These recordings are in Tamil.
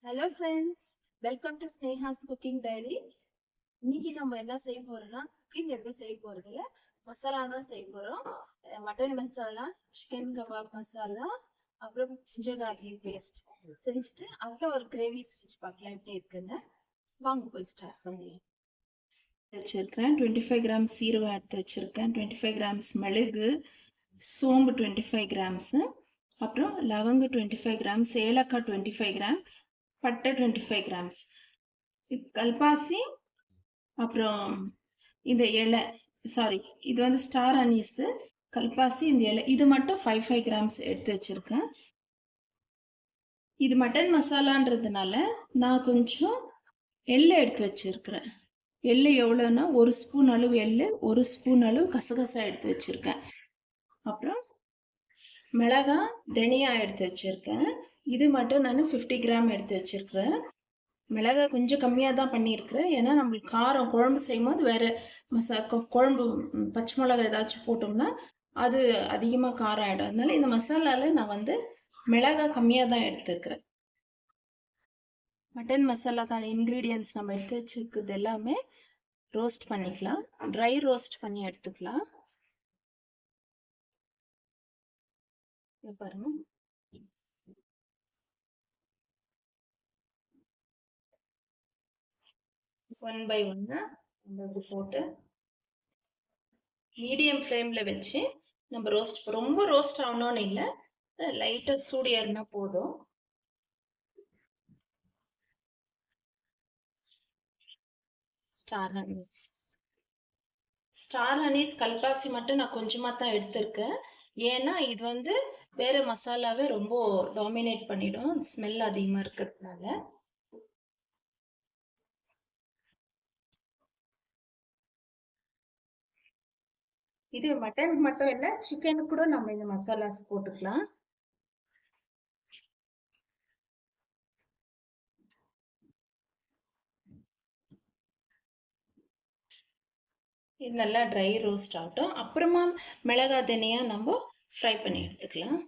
Hello friends, welcome to Sneha's cooking diary. இன்னைக்கு நம்ம என்ன செய்ய போறோம்னா, குக்கிங் எதுவும் செய்ய போறது இல்லை, மசாலா தான் செய்ய போறோம். Mutton masala, chicken kebab masala, அப்புறம் ஜிஞ்சர் கார்லிக் பேஸ்ட் செஞ்சுட்டு அதில் ஒரு கிரேவி செஞ்சு பார்க்கலாம் எப்படி இருக்குன்னு. வாங்க போய் ஸ்டார்ட் பண்ணலாம். வச்சிருக்கேன் 25 கிராம் சீரகம் எடுத்து வச்சிருக்கேன், 25 கிராம்ஸ் மிளகு, சோம்பு 25 கிராம்ஸ், அப்புறம் லவங்கு 25 கிராம்ஸ், ஏலக்காய் 25 கிராம், பட்டை 25 கிராம்ஸ், கல்பாசி, அப்புறம் இந்த இலை, சாரி இது வந்து ஸ்டார் அனீஸ், கல்பாசி, இந்த இலை, இது மட்டும் 5 கிராம்ஸ் எடுத்து வச்சிருக்கேன். இது மட்டன் மசாலான்றதுனால நான் கொஞ்சம் எள்ளு எடுத்து வச்சிருக்கிறேன். எள்ளு எவ்வளோன்னா 1 ஸ்பூன் அளவு எள்ளு, 1 ஸ்பூன் அளவு கசகசா எடுத்து வச்சிருக்கேன். அப்புறம் மிளகா, தனியா எடுத்து வச்சிருக்கேன். இது மட்டும் நான் 50 கிராம் எடுத்து வச்சிருக்கிறேன். மிளகாய் கொஞ்சம் கம்மியாக தான் பண்ணியிருக்கிறேன், ஏன்னா நம்மளுக்கு காரம் குழம்பு செய்யும் போது வேறு குழம்பு பச்சை மிளகாய் ஏதாச்சும் போட்டோம்னா அது அதிகமாக காரம் ஆகிடும். அதனால இந்த மசாலாவில் நான் வந்து மிளகாய் கம்மியாக தான் எடுத்துக்கிறேன். மட்டன் மசாலாக்கான இன்க்ரீடியன்ட்ஸ் நம்ம எடுத்து வச்சுருக்குது எல்லாமே ரோஸ்ட் பண்ணிக்கலாம், ட்ரை ரோஸ்ட் பண்ணி எடுத்துக்கலாம். பாருங்க, ஒன் பை ஒன்னா நம்ம போட்டு மீடியம் ஃப்ளேமில் வச்சு நம்ம ரோஸ்ட், ரொம்ப ரோஸ்ட் ஆகணும்னு இல்லை, லைட்டாக சூடு ஏறினா போதும். ஸ்டார் அனீஸ் கல்பாசி மட்டும் நான் கொஞ்சமாக தான் எடுத்திருக்கேன், ஏன்னா இது வந்து வேற மசாலாவே ரொம்ப டாமினேட் பண்ணிடும், ஸ்மெல் அதிகமாக இருக்கிறதுனால. இது மட்டன் மட்டும் இல்லை, சிக்கனுக்கு கூட நம்ம இந்த மசாலாஸ் போட்டுக்கலாம். இது நல்லா ட்ரை ரோஸ்ட் ஆகட்டும், அப்புறமா மிளகாய் தனியா நம்ம ஃப்ரை பண்ணி எடுத்துக்கலாம்.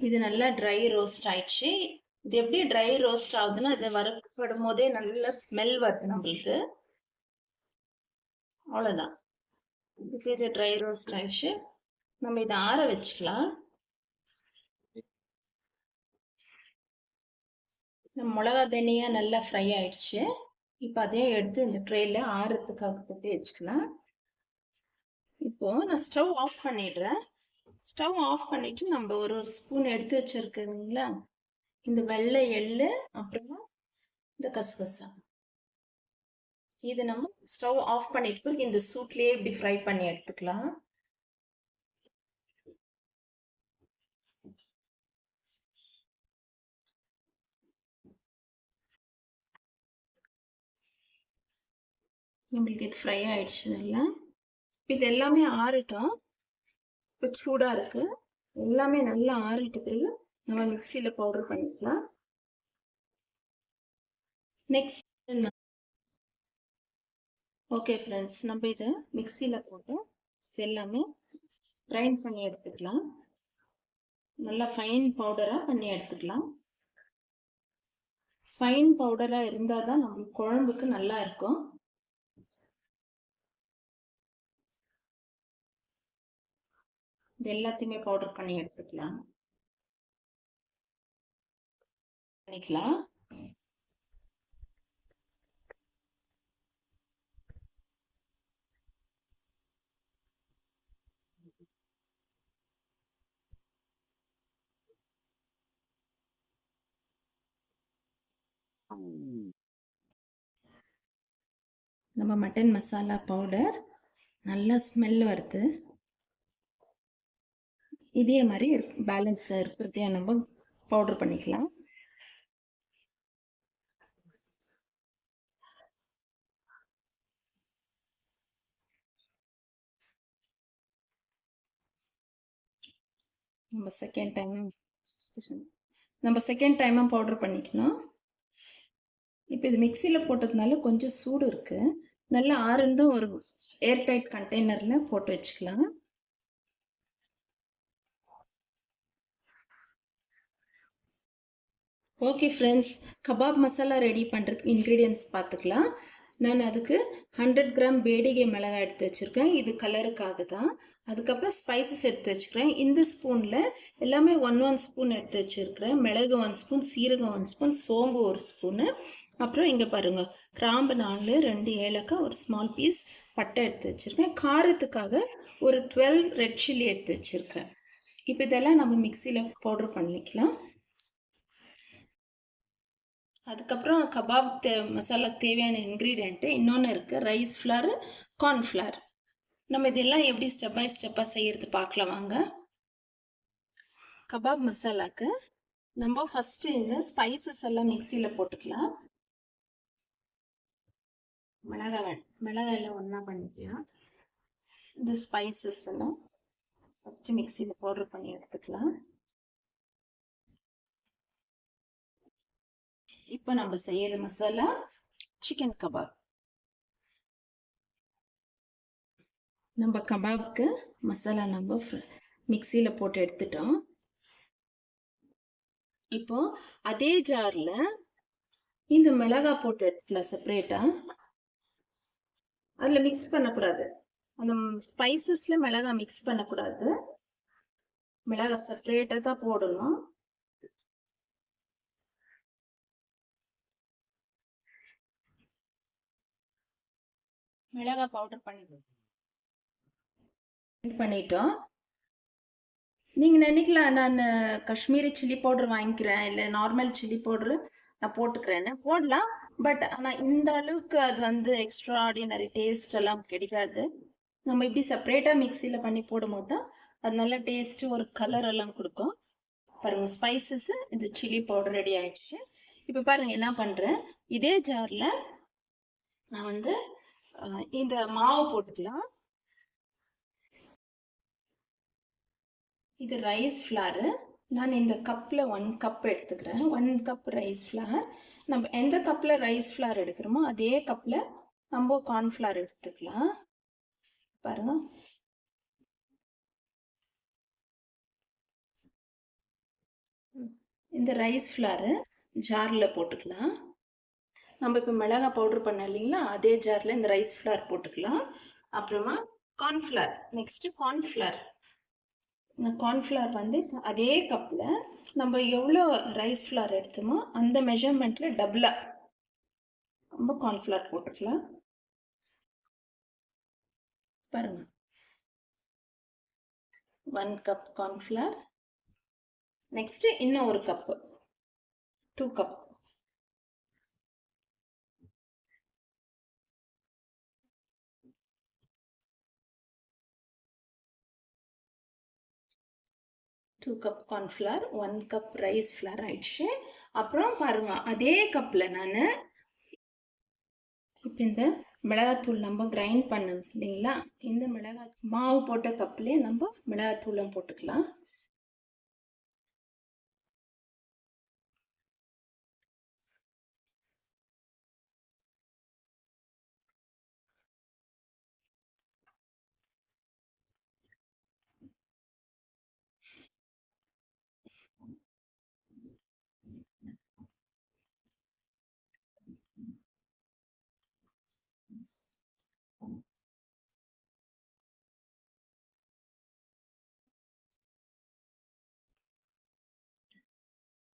இது நல்லா ட்ரை ரோஸ்ட் ஆயிடுச்சு. இது எப்படி ட்ரை ரோஸ்ட் ஆகுதுன்னா, இது வறுப்படும் போதே நல்ல ஸ்மெல் வருது நம்மளுக்கு, அவ்வளோதான். இது பேர் ட்ரை ரோஸ்ட் ஆயிடுச்சு. நம்ம இதை ஆற வச்சுக்கலாம். மிளகா தனியா நல்லா ஃப்ரை ஆயிடுச்சு. இப்போ அதையும் எடுத்து இந்த ட்ரேல ஆறுறதுக்காக போட்டு வச்சுக்கலாம். இப்போ நான் ஸ்டவ் ஆஃப் பண்ணிடுறேன். ஸ்டவ் ஆஃப் பண்ணிட்டு நம்ம ஒரு ஸ்பூன் எடுத்து வச்சிருக்கீங்களா, இந்த வெள்ளை எள்ளு, அப்புறமா இந்த கசகசா, இது நம்ம ஸ்டவ் ஆஃப் பண்ணிட்டு பிறகு இந்த சூட்லயே இப்படி ஃப்ரை பண்ணி எடுத்துக்கலாம். நம்மளுக்கு இது ஃப்ரை ஆயிடுச்சு நல்லா. இது எல்லாமே ஆறட்டும். இப்போ சூடா இருக்கு, எல்லாமே நல்லா ஆறிட்டு நம்ம மிக்சியில பவுடர் பண்ணிக்கலாம். நெக்ஸ்ட் ஓகே ஃப்ரெண்ட்ஸ், நம்ம இதை மிக்சியில் போட்டு எல்லாமே கிரைண்ட் பண்ணி எடுத்துக்கலாம். நல்லா ஃபைன் பவுடராக பண்ணி எடுத்துக்கலாம். ஃபைன் பவுடராக இருந்தால் தான் நம்மளுக்கு குழம்புக்கு நல்லா இருக்கும். இது எல்லாத்தையுமே பவுடர் பண்ணி எடுத்துக்கலாம். பண்ணிக்கலாம். நம்ம மட்டன் மசாலா பவுடர் நல்லா ஸ்மெல் வருது. இதே மாதிரி பேலன்ஸ் இருக்கிறதையே நம்ம பவுடர் பண்ணிக்கலாம். நம்ம செகண்ட் டைமும் பவுடர் பண்ணிக்கணும். இப்போ இது மிக்சியில் போட்டதுனால கொஞ்சம் சூடு இருக்கு, நல்லா ஆறுந்தும் ஒரு ஏர்டைட் கண்டெய்னரில் போட்டு வச்சுக்கலாம். Okay friends, kebab masala ready பண்ணுறதுக்கு இன்க்ரீடியன்ட்ஸ் பார்த்துக்கலாம். நான் அதுக்கு 100 கிராம் பேடிகை மிளகாய் எடுத்து வச்சுருக்கேன். இது கலருக்காக தான். அதுக்கப்புறம் ஸ்பைசஸ் எடுத்து வச்சுக்கிறேன். இந்த ஸ்பூனில் எல்லாமே 1 ஸ்பூன் எடுத்து வச்சுருக்கிறேன். மிளகு 1 ஸ்பூன், சீரகம் 1 ஸ்பூன், சோம்பு 1 ஸ்பூனு. அப்புறம் இங்கே பாருங்கள், கிராம்பு 4, 2 ஏலக்காய், ஒரு ஸ்மால் பீஸ் பட்டை எடுத்து வச்சுருக்கேன். காரத்துக்காக ஒரு 12 ரெட் சில்லி எடுத்து வச்சுருக்கிறேன். இப்போ இதெல்லாம் நம்ம மிக்சியில் பவுடர் பண்ணிக்கலாம். அதுக்கப்புறம் கபாப் மசாலாக்கு தேவையான இன்க்ரீடியண்ட்டு இன்னொன்று இருக்குது, ரைஸ் ஃப்ளாரு, கார்ன்ஃப்ளவர். நம்ம இதெல்லாம் எப்படி ஸ்டெப் பை ஸ்டெப்பாக செய்கிறது பார்க்கலாம் வாங்க. கபாப் மசாலாக்கு நம்ம ஃபஸ்ட்டு இந்த ஸ்பைசஸ் எல்லாம் மிக்சியில் போட்டுக்கலாம். மிளகாயில் ஒன்றா பண்ணிக்கலாம். இந்த ஸ்பைசஸ் எல்லாம் ஃபஸ்ட்டு மிக்சியில் பவுடர் பண்ணி எடுத்துக்கலாம். இப்போ நம்ம செய்யற மசாலா சிக்கன் கபாப். நம்ம கபாப்க்கு மசாலா நம்ம மிக்சியில் போட்டு எடுத்துட்டோம். இப்போ அதே ஜாரில் இந்த மிளகாய் போட்டு எடுத்துக்கலாம் செப்பரேட்டாக. அதில் மிக்ஸ் பண்ணக்கூடாது, அந்த ஸ்பைசஸில் மிளகாய் மிக்ஸ் பண்ணக்கூடாது. மிளகாய் செப்பரேட்டாக தான் போடணும். மிளகாய் பவுடர் பண்ணிட்டோம். நீங்கள் நினைக்கலாம் நான் காஷ்மீரி சில்லி பவுடர் வாங்கிக்கிறேன், இல்லை நார்மல் சில்லி பவுடரு நான் போட்டுக்கிறேன்னு. போடலாம், பட் ஆனால் இந்த அளவுக்கு அது வந்து எக்ஸ்ட்ரா ஆர்டினரி டேஸ்ட் எல்லாம் கிடைக்காது. நம்ம இப்படி செப்பரேட்டாக மிக்சியில் பண்ணி போடும்போது தான் அது நல்ல டேஸ்ட்டு, ஒரு கலர் எல்லாம் கொடுக்கும். பாருங்கள், ஸ்பைசஸ்ஸு இந்த சில்லி பவுடர் ரெடி ஆகிடுச்சு. இப்போ பாருங்கள் என்ன பண்ணுறேன், இதே ஜாரில் நான் வந்து இந்த மாவு போட்டுக்கலாம். இது ரைஸ் ஃப்ளாரு. நான் இந்த கப்பில் 1 கப் எடுத்துக்கிறேன். 1 கப் ரைஸ் ஃப்ளார். நம்ம எந்த கப்பில் ரைஸ் ஃப்ளார் எடுக்கிறோமோ அதே கப்பில் நம்ம கார்ன்ஃப்ளவர் எடுத்துக்கலாம். பாருங்க, இந்த ரைஸ் ஃப்ளாரு ஜாரில் போட்டுக்கலாம். நம்ம இப்போ மிளகாய் பவுடர் பண்ண இல்லைங்களா, அதே ஜாரில் இந்த ரைஸ் ஃப்ளார் போட்டுக்கலாம். அப்புறமா கார்ன்ஃப்ளவர், நெக்ஸ்ட்டு கார்ன்ஃப்ளவர். இந்த கார்ன்ஃப்ளவர் வந்து அதே கப்பில் நம்ம எவ்வளோ ரைஸ் ஃப்ளார் எடுத்தோமோ அந்த மெஷர்மெண்ட்டில் டபுளாக நம்ம கார்ன்ஃப்ளவர் போட்டுக்கலாம். பாருங்கள், 1 கப் கார்ன்ஃப்ளவர். நெக்ஸ்ட்டு இன்னும் ஒரு cup, 2 cup. Two cup cornflour, 1 cup rice flour ஆயிடுச்சு. அப்புறம் பாருங்க, அதே கப்பில் நான் இப்போ இந்த மிளகாத்தூள் நம்ம கிரைண்ட் பண்ணணும் இல்லைங்களா, இந்த மிளகாய் மாவு போட்ட கப்லேயே நம்ம மிளகாத்தூளும் போட்டுக்கலாம்.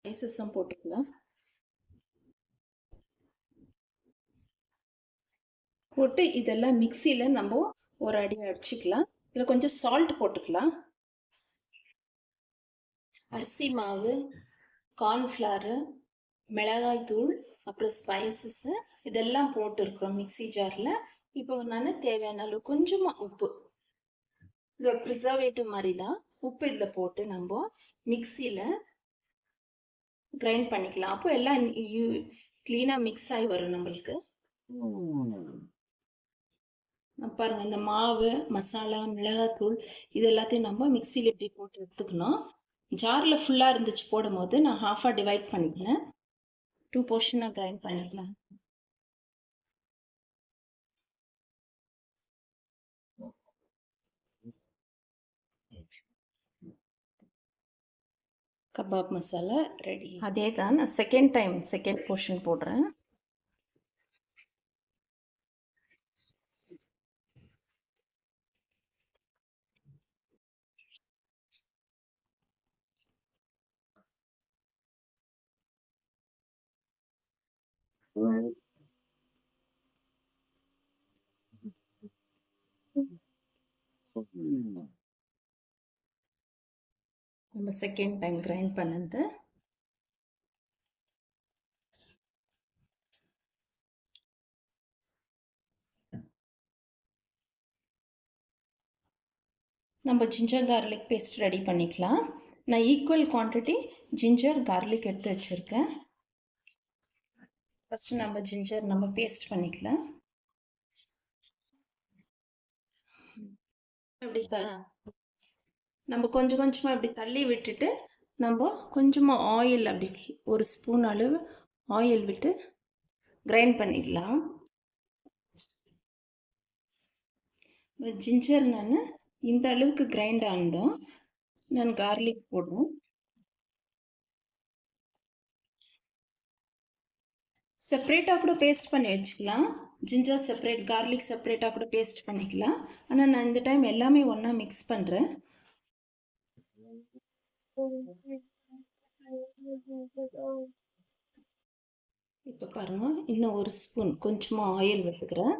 ஸ்பைசஸும் போட்டுக்கலாம். போட்டு இதெல்லாம் மிக்சியில் நம்ம ஒரு அடி அடிச்சுக்கலாம். இதில் கொஞ்சம் சால்ட் போட்டுக்கலாம். அரிசி மாவு, கார்ன்ஃப்ளவரு, மிளகாய் தூள், அப்புறம் ஸ்பைசஸ்ஸு இதெல்லாம் போட்டுருக்குறோம் மிக்சி ஜாரில். இப்போ நான் தேவையான அளவு கொஞ்சமாக உப்பு, இது ப்ரிசர்வேட்டிவ் மாதிரி தான், உப்பு இதில் போட்டு நம்ம மிக்சியில் கிரைண்ட் பண்ணிக்கலாம். அப்போ எல்லாம் க்ளீனாக மிக்ஸ் ஆகி வரும் நம்மளுக்கு. பாருங்க, இந்த மாவு, மசாலா, மிளகாத்தூள் இது எல்லாத்தையும் நம்ம மிக்சியில் இப்படி போட்டு எடுத்துக்கணும். ஜாரில் ஃபுல்லாக இருந்துச்சு போடும் போது நான் ஹாஃபாக டிவைட் பண்ணிக்கிறேன், 2 போர்ஷனாக கிரைண்ட் பண்ணிக்கலாம். Kebab masala ready. அதே தான் நான் செகண்ட் போர்ஷன் போடுறேன். நம்ம செகண்ட் டைம் கிரைண்ட் பண்ணது. நம்ம ஜிஞ்சர் கார்லிக் பேஸ்ட் ரெடி பண்ணிக்கலாம். நான் ஈக்குவல் குவான்டிட்டி ஜிஞ்சர் கார்லிக் எடுத்து வச்சுருக்கேன். ஃபஸ்ட்டு நம்ம ஜிஞ்சர் பேஸ்ட் பண்ணிக்கலாம். அப்படி நம்ம கொஞ்சம் கொஞ்சமாக இப்படி தள்ளி விட்டுட்டு நம்ம கொஞ்சமாக ஆயில் அப்படி ஒரு ஸ்பூன் அளவு ஆயில் விட்டு கிரைண்ட் பண்ணிடலாம். ஜிஞ்சர் நான் இந்த அளவுக்கு கிரைண்ட் ஆனதும் நான் கார்லிக் போடுறேன். செப்ரேட்டாக கூட பேஸ்ட் பண்ணி வச்சுக்கலாம். ஜிஞ்சர் செப்ரேட், கார்லிக் செப்ரேட்டாக கூட பேஸ்ட் பண்ணிக்கலாம். ஆனால் நான் இந்த டைம் எல்லாமே ஒன்றா மிக்ஸ் பண்ணுறேன். இப்போ பாருங்க, இன்னும் ஒரு ஸ்பூன் கொஞ்சமாக ஆயில் விட்டுக்கிறேன்.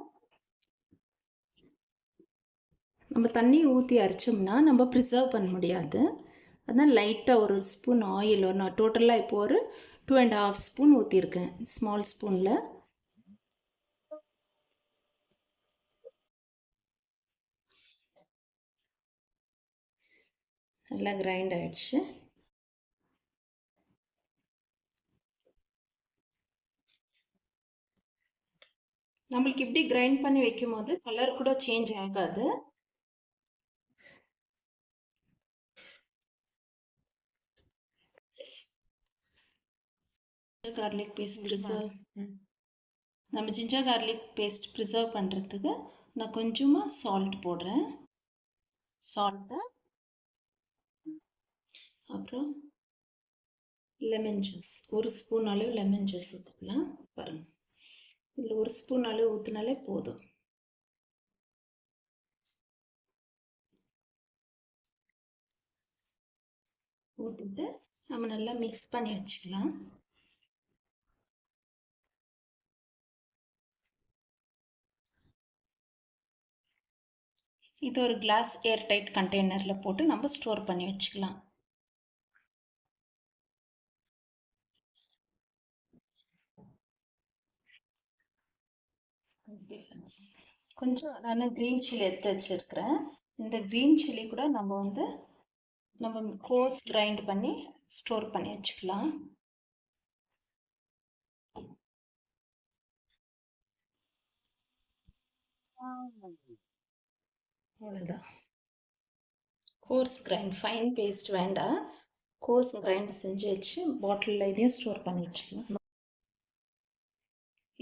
நம்ம தண்ணி ஊற்றி அரைச்சோம்னா நம்ம ப்ரிசர்வ் பண்ண முடியாது. அதனால் லைட்டாக ஒரு ஸ்பூன் ஆயில், நான் டோட்டலாக இப்போ ஒரு 2.5 ஸ்பூன் ஊற்றிருக்கேன் ஸ்மால் ஸ்பூனில். நல்லா கிரைண்ட் ஆயிடுச்சு. நம்மளுக்கு இப்படி கிரைண்ட் பண்ணி வைக்கும் போது கலர் கூட சேஞ்ச் ஆகாது. கார்லிக் பேஸ்ட் ப்ரிசர்வ், நம்ம ஜிஞ்சர் கார்லிக் பேஸ்ட் ப்ரிசர்வ் பண்ணுறதுக்கு நான் கொஞ்சமாக சால்ட் போடுறேன். சால்ட்டு, அப்புறம் லெமன் ஜூஸ், ஒரு ஸ்பூன் அளவு லெமன் ஜூஸ் ஊற்றிக்கலாம். பாருங்கள், இதில் ஒரு ஸ்பூன் அளவு ஊற்றினாலே போதும். ஊற்றிட்டு நம்ம நல்லா மிக்ஸ் பண்ணி வச்சுக்கலாம். இது ஒரு கிளாஸ் ஏர் டைட் கண்டெய்னரில் போட்டு நம்ம ஸ்டோர் பண்ணி வச்சுக்கலாம். கொஞ்சம் நான் க்ரீன் சில்லி எடுத்து வச்சுருக்கிறேன். இந்த க்ரீன் சில்லி கூட நம்ம கோர்ஸ் கிரைண்ட் பண்ணி ஸ்டோர் பண்ணி வச்சுக்கலாம். அவ்வளோதான். கோர்ஸ் கிரைண்ட், ஃபைன் பேஸ்ட் வேண்டாம். கோர்ஸ் கிரைண்ட் செஞ்சு வச்சு பாட்டிலில் இதையும் ஸ்டோர் பண்ணி வச்சுக்கலாம்.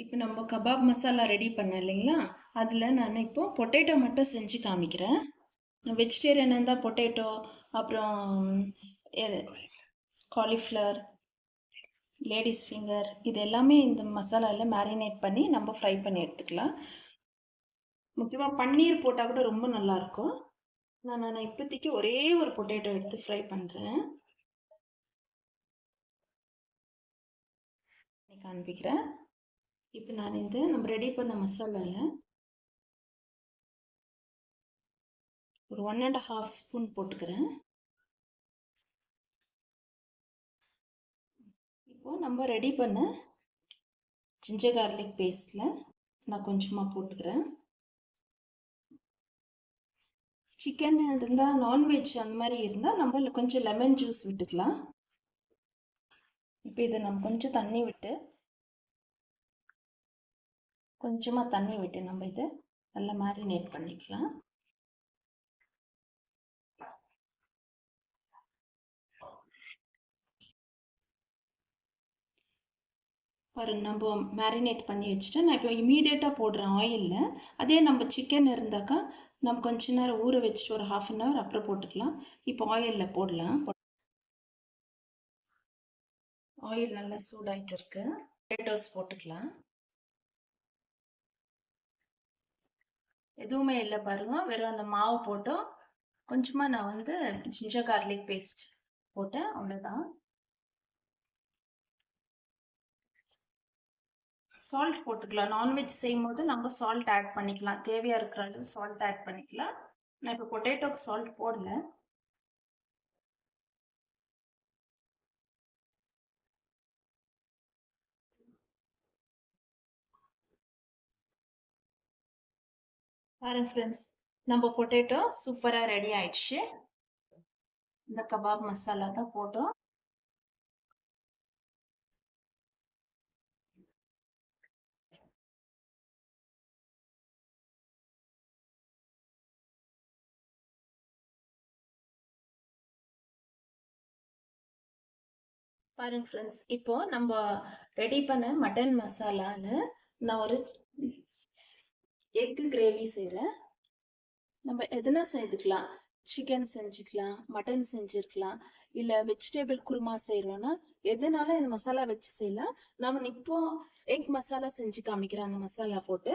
இப்போ நம்ம கபாப் மசாலா ரெடி பண்ண இல்லைங்களா, அதில் நான் இப்போ பொட்டேட்டோ மட்டும் செஞ்சு காமிக்கிறேன். நான் வெஜிடேரியனாக இருந்தால் பொட்டேட்டோ, அப்புறம் காலிஃப்ளவர், லேடிஸ் ஃபிங்கர், இது எல்லாமே இந்த மசாலாவில் மேரினேட் பண்ணி நம்ம ஃப்ரை பண்ணி எடுத்துக்கலாம். முக்கியமாக பன்னீர் போட்டால் கூட ரொம்ப நல்லாயிருக்கும். நான் இப்போதைக்கு ஒரே ஒரு பொட்டேட்டோ எடுத்து ஃப்ரை பண்ணுறேன், காண்பிக்கிறேன். இப்போ நான் நம்ம ரெடி பண்ண மசாலாவில் ஒரு 1.5 ஸ்பூன் போட்டுக்கிறேன். இப்போது நம்ம ரெடி பண்ண ஜிஞ்சர் கார்லிக் பேஸ்ட்டில் நான் கொஞ்சமாக போட்டுக்கிறேன். சிக்கன் இருந்தால், நான்வெஜ் அந்த மாதிரி இருந்தால் நம்ம கொஞ்சம் லெமன் ஜூஸ் விட்டுக்கலாம். இப்போ இதை நம்ம கொஞ்சம் தண்ணி விட்டு, கொஞ்சமாக தண்ணி விட்டு நம்ம இதை நல்லா மேரினேட் பண்ணிக்கலாம். பாருங்க, நம்ம மேரினேட் பண்ணி வச்சுட்டு நான் இப்போ இமீடியட்டாக போடுறேன் ஆயிலில். அதே நம்ம சிக்கன் இருந்தாக்கா நம்ம கொஞ்ச நேரம் ஊற வச்சுட்டு ஒரு 1/2 அன் ஹவர் அப்புறம் போட்டுக்கலாம். இப்போ ஆயிலில் போடலாம். ஆயில் நல்லா சூடாயிட்டு இருக்கு. பொட்டேட்டோஸ் போட்டுக்கலாம். எதுவுமே இல்லை பாருங்க, வெறும் அந்த மாவு போட்டோம். கொஞ்சமா நான் வந்து ஜிஞ்சர் கார்லிக் பேஸ்ட் போட்டேன், அவ்வளவுதான். சால்ட் போட்டுக்கலாம். நான்வெஜ் செய்யும் போது நம்ம சால்ட் ஆட் பண்ணிக்கலாம், தேவையா இருக்கிற அளவு சால்ட் ஆட் பண்ணிக்கலாம். நான் இப்போ பொட்டேட்டோக்கு சால்ட் போடல. பாருங்க ஃப்ரெண்ட்ஸ், நம்ம பொட்டேட்டோ சூப்பரா ரெடி ஆயிடுச்சு. இந்த கபாப் மசாலா தான் போட்டோம். பாருங்க ஃப்ரெண்ட்ஸ், இப்போ நம்ம ரெடி பண்ண மட்டன் மசாலால நான் ஒரு எக் கிரேவி செய்கிறேன். நம்ம எதுனா செய்துக்கலாம். சிக்கன் செஞ்சுக்கலாம், மட்டன் செஞ்சுருக்கலாம், இல்லை வெஜிடபிள் குருமா செய்கிறோன்னா எதுனாலும் இந்த மசாலா வச்சு செய்யலாம். நம்ம இப்போ எக் மசாலா செஞ்சு காமிக்கிறேன். அந்த மசாலா போட்டு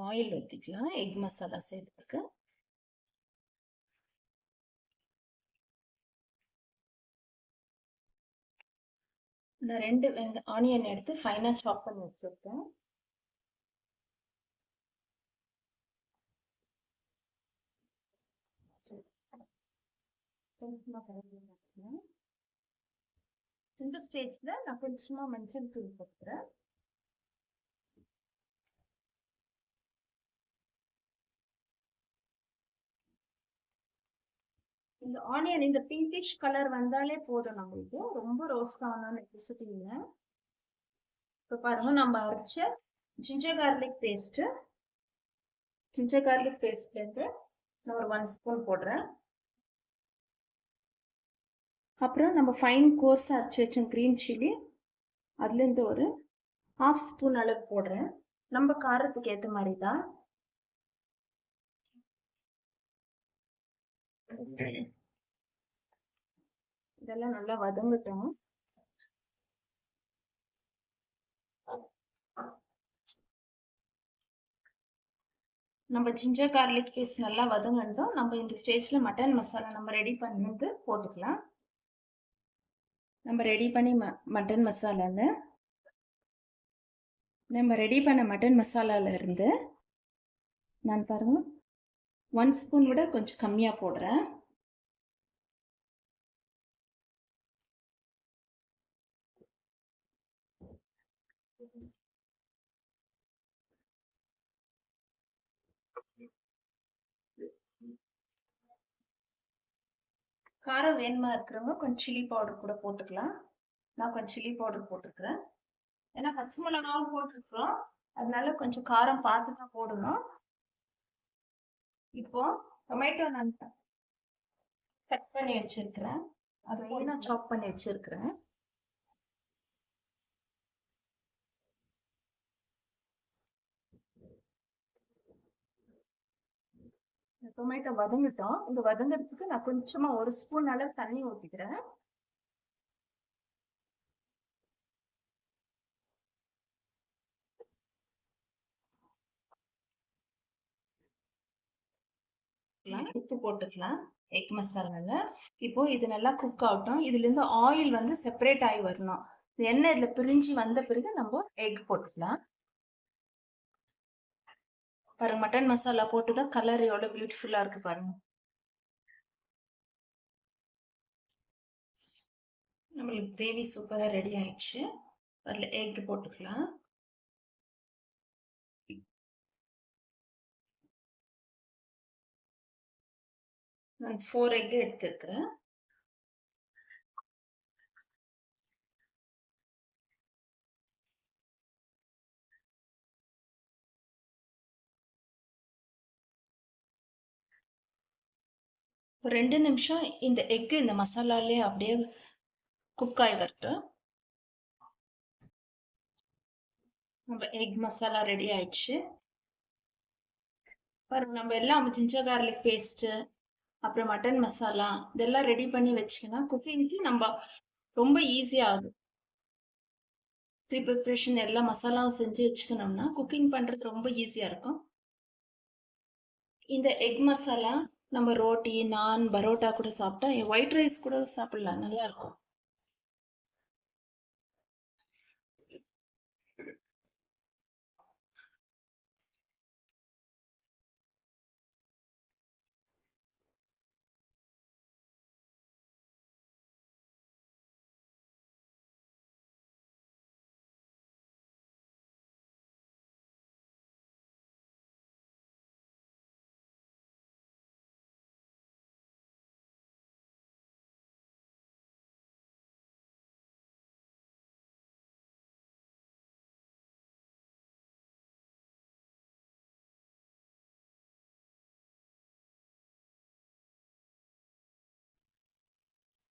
ஆயில் ஊற்றிக்கலாம் எக் மசாலா செய்யறதுக்கு. நான் 2 ஆனியன் எடுத்து ஃபைனாக சாப் பண்ணி வச்சுருக்கேன். இந்த ஸ்டேஜ்ல நான் கொஞ்சமா மஞ்சள் தூள் போட்டுக்கிறேன். இந்த ஆனியன் இந்த பிங்கிஷ் கலர் வந்தாலே போதும், நம்மளுக்கு ரொம்ப ரோஸ்ட் ஆகணும்னு நெசசிட்டி இல்லை. இப்போ பாருங்க, நம்ம அரைச்ச ginger garlic paste, ginger garlic பேஸ்ட்லேருந்து நான் ஒரு 1 ஸ்பூன் போடுறேன். அப்புறம் நம்ம ஃபைன் கோர்ஸ் அரைச்சி வச்ச க்ரீன் சில்லி, அதுலேருந்து ஒரு 1/2 ஸ்பூன் அளவு போடுறேன். நம்ம காரத்துக்கு ஏற்ற மாதிரி தான். இதெல்லாம் நல்லா வதங்கட்டும். நம்ம ஜிஞ்சர் கார்லிக் பேஸ்ட் நல்லா வதங்கட்டும். நம்ம இந்த ஸ்டேஜ்ல மட்டன் மசாலா நம்ம ரெடி பண்ணிட்டு போட்டுக்கலாம். நம்ம ரெடி பண்ண மட்டன் மசாலால இருந்து நான் பாருங்க 1 ஸ்பூன் விட கொஞ்சம் கம்மியா போடுறேன். காரம் வேணுமா இருக்கிறவங்க கொஞ்சம் சில்லி பவுடர் கூட போட்டுக்கலாம். நான் கொஞ்சம் சில்லி பவுடர் போட்டுக்கிறேன். ஏன்னா பச்சை மிளகாவும் போட்டிருக்கிறோம், அதனால கொஞ்சம் காரம் பார்த்து தான் போடணும். இப்போ டொமேட்டோ நான் கட் பண்ணி வச்சிருக்கிறேன், அதையும் நான் சாப் பண்ணி வச்சிருக்கிறேன். டொமேட்டோ வதங்கிட்டோம். இந்த வதங்கிறதுக்கு நான் கொஞ்சமா 1 ஸ்பூன் அளவு தண்ணி ஊற்றிக்கிறேன். உப்பு போட்டுக்கலாம் எக் மசாலால. இப்போ இது நல்லா குக் ஆகட்டும். இதுல இருந்து ஆயில் வந்து செப்பரேட் ஆகி வரணும். எண்ணெய் இதுல பிரிஞ்சு வந்த பிறகு நம்ம எக் போட்டுக்கலாம். பாருங்க, மட்டன் மசாலா போட்டுதான் கலர் எவ்வளவு பியூட்டிஃபுல்லா இருக்கு பாருங்க. நம்மளுக்கு கிரேவி சூப்பரா ரெடி ஆயிடுச்சு. அதுல எக் போட்டுக்கலாம். நான் 4 எக் எடுத்துருக்கிறேன். ஒரு 2 நிமிஷம் இந்த எக் இந்த மசாலாலே அப்படியே குக் ஆகி வரட்டும். நம்ம எக் மசாலா ரெடி ஆயிடுச்சு பாருங்க. நம்ம எல்லாம் ஜிஞ்சர் கார்லிக் பேஸ்ட், அப்புறம் மட்டன் மசாலா இதெல்லாம் ரெடி பண்ணி வச்சுக்கினா குக்கிங்க்கு நம்ம ரொம்ப ஈஸியா ஆகும். ப்ரீ ப்ரிப்பரேஷன் எல்லா மசாலாவும் செஞ்சு வச்சுக்கணும்னா குக்கிங் பண்றது ரொம்ப ஈஸியா இருக்கும். இந்த எக் மசாலா நம்ம ரோட்டி, நான், பரோட்டா கூட சாப்பிட்டா ஒயிட் ரைஸ் கூட சாப்பிடலாம், நல்லா இருக்கும்.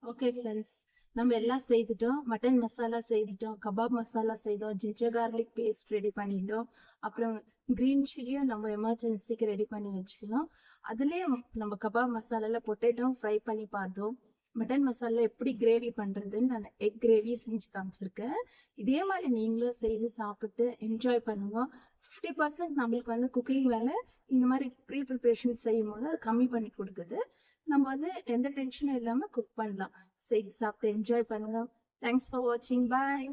ஓகே ஃப்ரெண்ட்ஸ், நம்ம எல்லாம் செய்துட்டோம். மட்டன் மசாலா செய்துட்டோம், கபாப் மசாலா செய்தோம், ஜிஞ்சர் கார்லிக் பேஸ்ட் ரெடி பண்ணிட்டோம். அப்புறம் கிரீன் சில்லியும் நம்ம எமர்ஜென்சிக்கு ரெடி பண்ணி வச்சுக்கணும். அதுலயே நம்ம கபாப் மசாலால பொட்டேட்டோ ஃப்ரை பண்ணி பார்த்தோம். மட்டன் மசாலா எப்படி கிரேவி பண்றதுன்னு நான் எக் கிரேவி செஞ்சு காமிச்சிருக்கேன். இதே மாதிரி நீங்களும் செய்து சாப்பிட்டு என்ஜாய் பண்ணுங்க. 50% நம்மளுக்கு வந்து குக்கிங் வேலை இந்த மாதிரி ப்ரீ ப்ரிப்பரேஷன் செய்யும் போது அது கம்மி பண்ணி கொடுக்குது. நம்ம வந்து எந்த டென்ஷனும் இல்லாம குக் பண்ணலாம். செய்து சாப்பிட்டு என்ஜாய் பண்ணுங்க. தேங்க்ஸ் ஃபார் வாட்சிங். பாய்.